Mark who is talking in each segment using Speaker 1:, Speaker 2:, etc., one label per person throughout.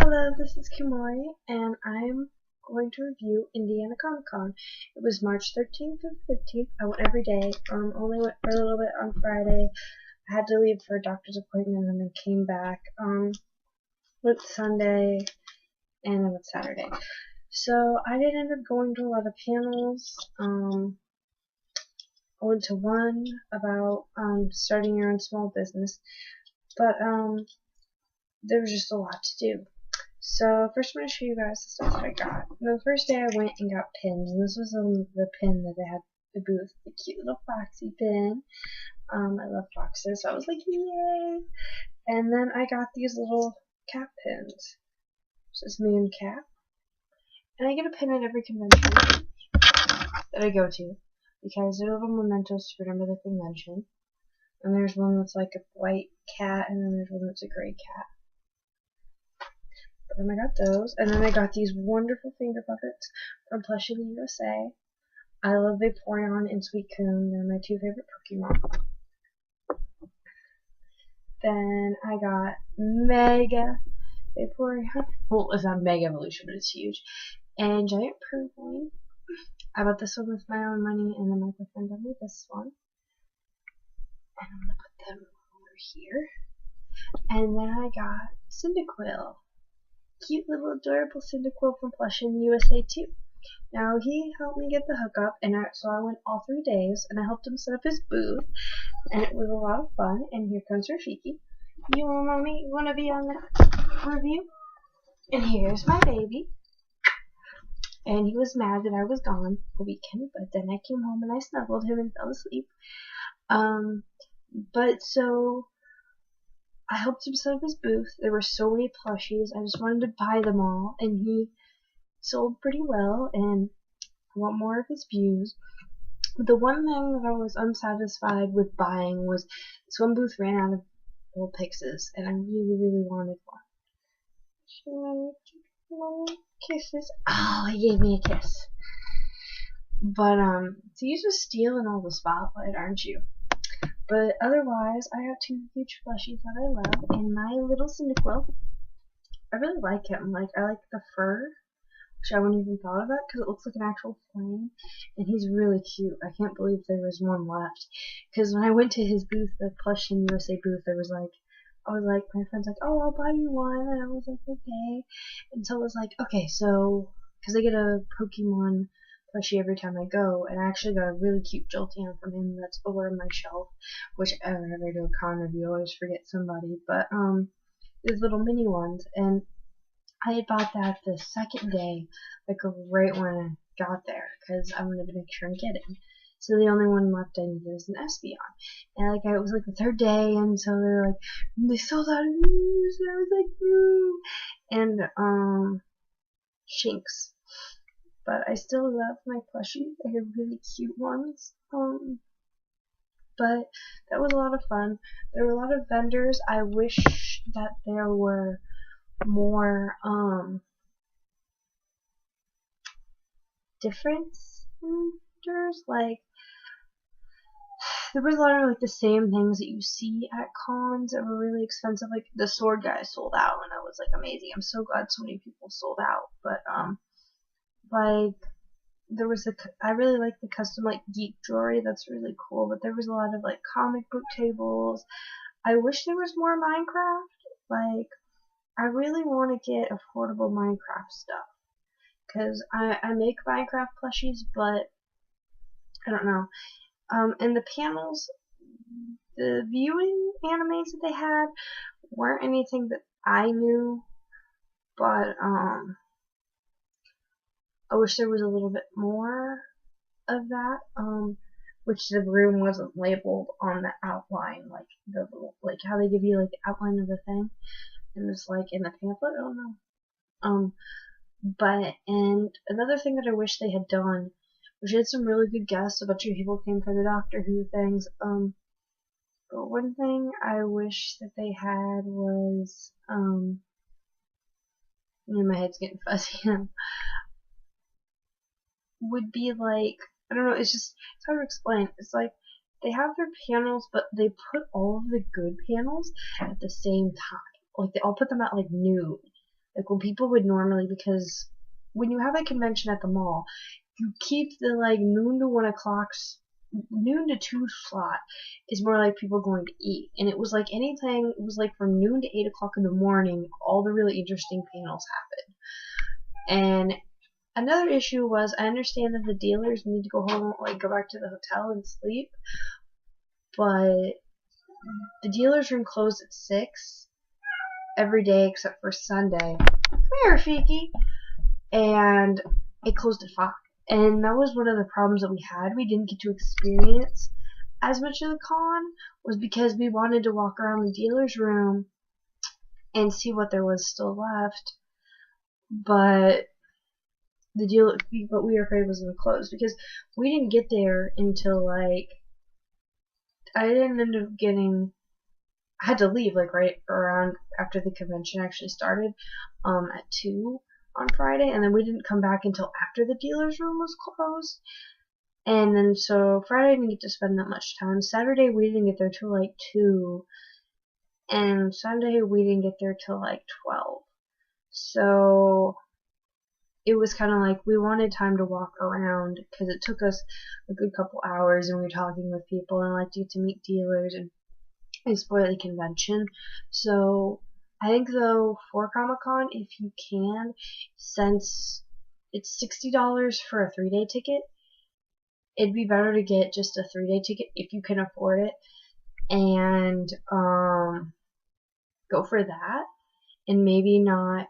Speaker 1: Hello, this is Kumori, and I'm going to review Indiana Comic Con. It was March 13th to 15th. I went every day. Only went for a little bit on Friday. I had to leave for a doctor's appointment and then came back. Went Sunday and then went Saturday. So I did end up going to a lot of panels. I went to one about starting your own small business, but there was just a lot to do. So first I'm going to show you guys the stuff that I got. The first day I went and got pins, and this was the pin that they had at the booth, the cute little foxy pin. I love foxes, so I was like, yay! And then I got these little cat pins. This is me and cat. And I get a pin at every convention that I go to, because they're little mementos to remember the convention. And there's one that's like a white cat, and then there's one that's a gray cat. And I got those, and then I got these wonderful finger puppets from Plush in the USA. I love Vaporeon and Suicune. They're my two favorite Pokemon. Then I got Mega Vaporeon. Well, it's not Mega Evolution, but it's huge. And Giant Purloin. I bought this one with my own money, and then my boyfriend got me this one. And I'm gonna put them over here. And then I got Cyndaquil. Cute little adorable Cyndaquil from Plush in the USA too. Now he helped me get the hookup, and so I went all 3 days, and I helped him set up his booth, and it was a lot of fun. And here comes Rafiki. You want to be on the review? And here's my baby. And he was mad that I was gone a weekend, but then I came home and I snuggled him and fell asleep. But so I helped him set up his booth. There were so many plushies. I just wanted to buy them all, and he sold pretty well, and I want more of his views. But the one thing that I was unsatisfied with buying was this one booth ran out of old Pixes, and I really, really wanted one. Kisses. Oh, he gave me a kiss. But, so you're just stealing all the spotlight, aren't you? But otherwise, I have two huge plushies that I love, and my little Cyndaquil. I really like him. I like the fur, which I wouldn't even thought of that, because it looks like an actual flame, and he's really cute. I can't believe there was one left, because when I went to his booth, the Plush in USA booth, I was like, my friend's like, oh, I'll buy you one, and I was like, okay, and so I was like, okay, so, because I get a Pokemon plushie every time I go, and I actually got a really cute Jolteon from him that's over on my shelf, which whenever I do a con review, I always forget somebody, but, these little mini ones, and I had bought that the second day, like right when I got there, because I wanted to make sure and get it. So the only one left I needed is an Espeon. And it was like the third day, and so they're like, they sold out of news, and I was like, no. And, Shinx. But I still love my plushies. I have really cute ones. But that was a lot of fun. There were a lot of vendors. I wish that there were more, different vendors. There was a lot of the same things that you see at cons that were really expensive. Like the sword guy sold out, and that was amazing. I'm so glad so many people sold out. But there was I really like the custom geek jewelry. That's really cool. But there was a lot of comic book tables. I wish there was more Minecraft. I really want to get affordable Minecraft stuff, because I make Minecraft plushies, but I don't know. And the panels, the viewing animes that they had weren't anything that I knew, but I wish there was a little bit more of that, which the room wasn't labeled on the outline, how they give you the outline of the thing, and it's in the pamphlet. I don't know. And another thing that I wish they had done, which had some really good guests. A bunch of people came for the Doctor Who things. But one thing I wish that they had was, my head's getting fuzzy. Would be I don't know. It's hard to explain. It's they have their panels, but they put all of the good panels at the same time. They all put them at noon. Like when people would normally, because when you have a convention at the mall, you keep the like noon to 2 slot is more like people going to eat. And it was like anything, it was like from noon to 8 o'clock in the morning, all the really interesting panels happened. And another issue was, I understand that the dealers need to go home, like go back to the hotel and sleep, but the dealer's room closed at 6 every day except for Sunday. Come here, Fiki. And it closed at 5. And that was one of the problems that we had. We didn't get to experience as much of the con, was because we wanted to walk around the dealer's room and see what there was still left. But we were afraid it was going to close because we didn't get there until like, I didn't end up getting, I had to leave like right around after the convention actually started at 2 on Friday, and then we didn't come back until after the dealer's room was closed. And then so Friday I didn't get to spend that much time. Saturday we didn't get there till like 2, and Sunday we didn't get there till like 12. So it was kind of like we wanted time to walk around because it took us a good couple hours, and we were talking with people, and I like to get to meet dealers and explore the convention. So I think though for Comic-Con, if you can, since it's $60 for a 3-day ticket, it'd be better to get just a 3-day ticket if you can afford it, and go for that, and maybe not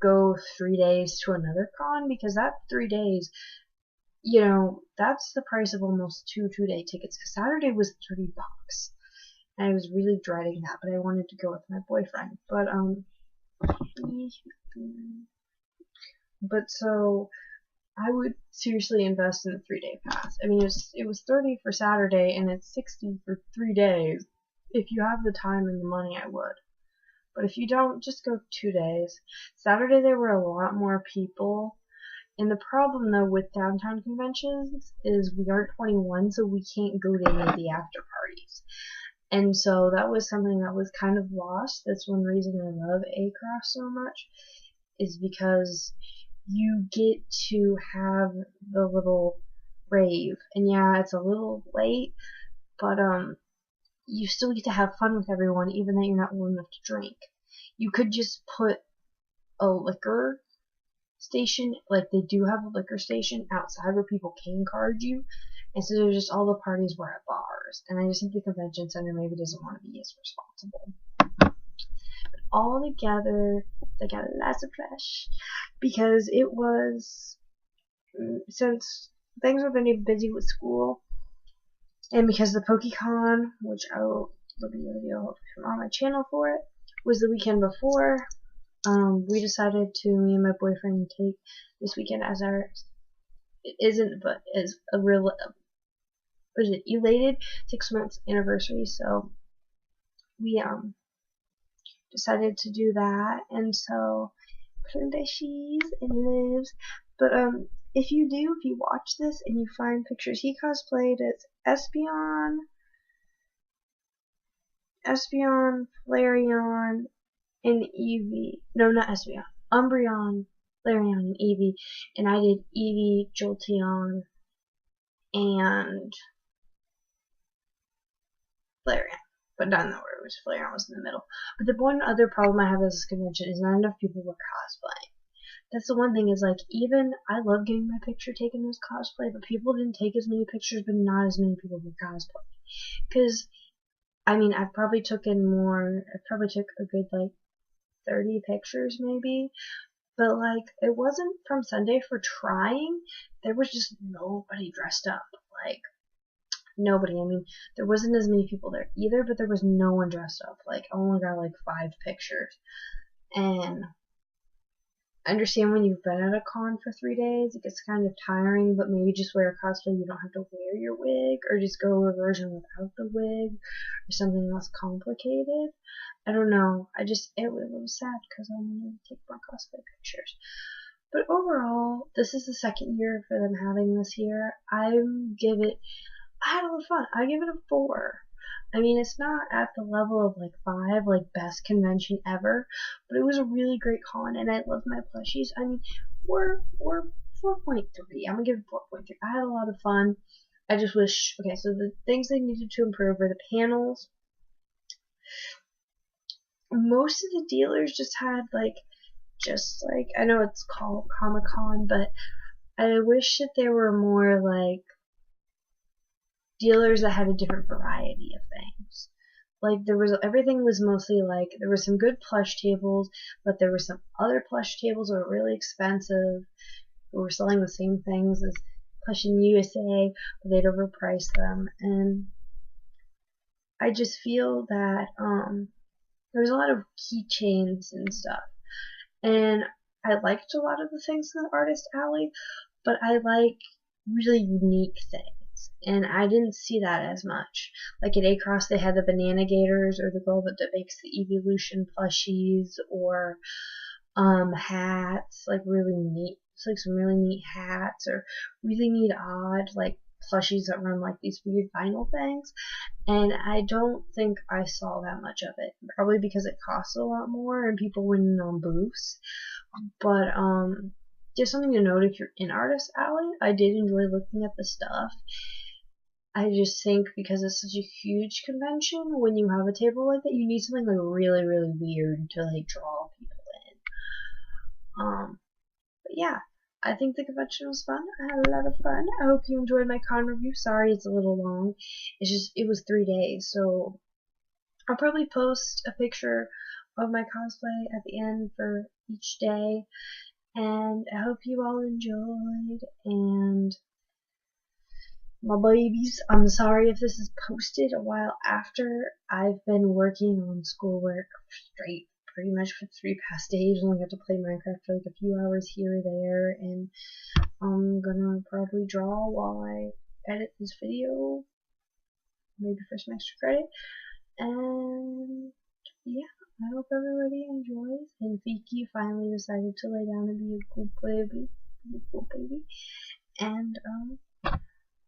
Speaker 1: go 3 days to another con, because that 3 days, you know, that's the price of almost 2 2-day tickets, because Saturday was $30. And I was really dreading that, but I wanted to go with my boyfriend. But so I would seriously invest in the 3-day pass. I mean, it was $30 for Saturday, and it's $60 for 3 days. If you have the time and the money, I would. But if you don't, just go 2 days. Saturday there were a lot more people. And the problem though with downtown conventions is we aren't 21, so we can't go to any of the after parties. And so that was something that was kind of lost. That's one reason I love A-Craft so much, is because you get to have the little rave. And yeah, it's a little late, but you still get to have fun with everyone, even though you're not old enough to drink. You could just put a liquor station, like they do have a liquor station outside where people can card you, instead of just all the parties were at bars. And I just think the convention center maybe doesn't want to be as responsible. But all together, they got lots of Plush, because it was, since things have been busy with school, and because the PokeCon, which there'll be a video on my channel for it, was the weekend before, we decided to, me and my boyfriend, take this weekend as our, it isn't, but as a real, elated 6 months anniversary. So we decided to do that, and so Plushies and lives. But if you watch this and you find pictures, he cosplayed as Espeon, Flareon, and Eevee. No, not Espeon. Umbreon, Flareon, and Eevee. And I did Eevee, Jolteon, and Flareon. But not in the order, which Flareon was in the middle. But the one other problem I have with this convention is not enough people were cosplaying. That's the one thing, is like, even I love getting my picture taken as cosplay, but people didn't take as many pictures, but not as many people were cosplay. Because, I mean, I probably took a good like 30 pictures maybe, but like, it wasn't from Sunday for trying, there was just nobody dressed up. Like, nobody. I mean, there wasn't as many people there either, but there was no one dressed up. Like, I only got like 5 pictures. And I understand when you've been at a con for 3 days, it gets kind of tiring, but maybe just wear a costume, you don't have to wear your wig, or just go a version without the wig, or something less complicated. I don't know. It was a little sad because I wanted to take more cosplay pictures. But overall, this is the second year for them having this here. I had a lot of fun. I give it a 4. I mean, it's not at the level of like 5, like best convention ever, but it was a really great con, and I love my plushies. I mean, 4.3. I'm gonna give it 4.3. I had a lot of fun. I just wish, okay, so the things they needed to improve were the panels. Most of the dealers just had like, I know it's called Comic-Con, but I wish that there were more like dealers that had a different variety of things. Like everything was mostly like, there were some good plush tables, but there were some other plush tables that were really expensive, who were selling the same things as Plush in USA, but they'd overprice them. And I just feel that there was a lot of keychains and stuff. And I liked a lot of the things in the artist alley, but I like really unique things, and I didn't see that as much. Like at Across, they had the Banana Gators, or the girl that makes the Evolution plushies, or hats, like really neat, like some really neat hats, or really neat odd like plushies that run like these weird vinyl things. And I don't think I saw that much of it, probably because it costs a lot more and people went on booths. But just something to note, if you're in Artist Alley, I did enjoy looking at the stuff. I just think because it's such a huge convention, when you have a table like that, you need something like really, really weird to like draw people in. But yeah, I think the convention was fun. I had a lot of fun. I hope you enjoyed my con review. Sorry it's a little long. It was 3 days, so I'll probably post a picture of my cosplay at the end for each day. And I hope you all enjoyed. And my babies, I'm sorry if this is posted a while after. I've been working on schoolwork straight pretty much for 3 past days. Only got to play Minecraft for like a few hours here or there, and I'm gonna probably draw while I edit this video, maybe for some extra credit. And yeah, I hope everybody enjoys, and Fiki finally decided to lay down and be a cool baby, and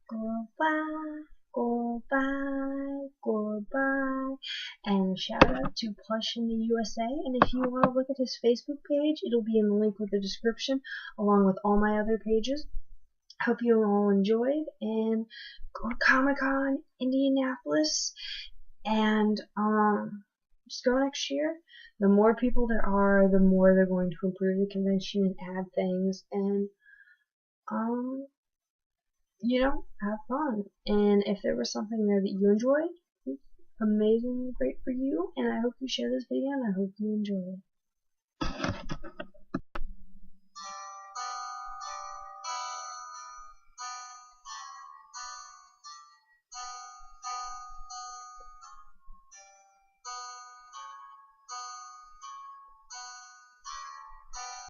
Speaker 1: goodbye, goodbye, goodbye, and shout out to Plush in the USA. And if you want to look at his Facebook page, it'll be in the link with the description, along with all my other pages. Hope you all enjoyed, and go to Comic-Con Indianapolis, and just go next year. The more people there are, the more they're going to improve the convention and add things, and you know, have fun. And if there was something there that you enjoyed, it's amazing, great for you, and I hope you share this video, and I hope you enjoy it.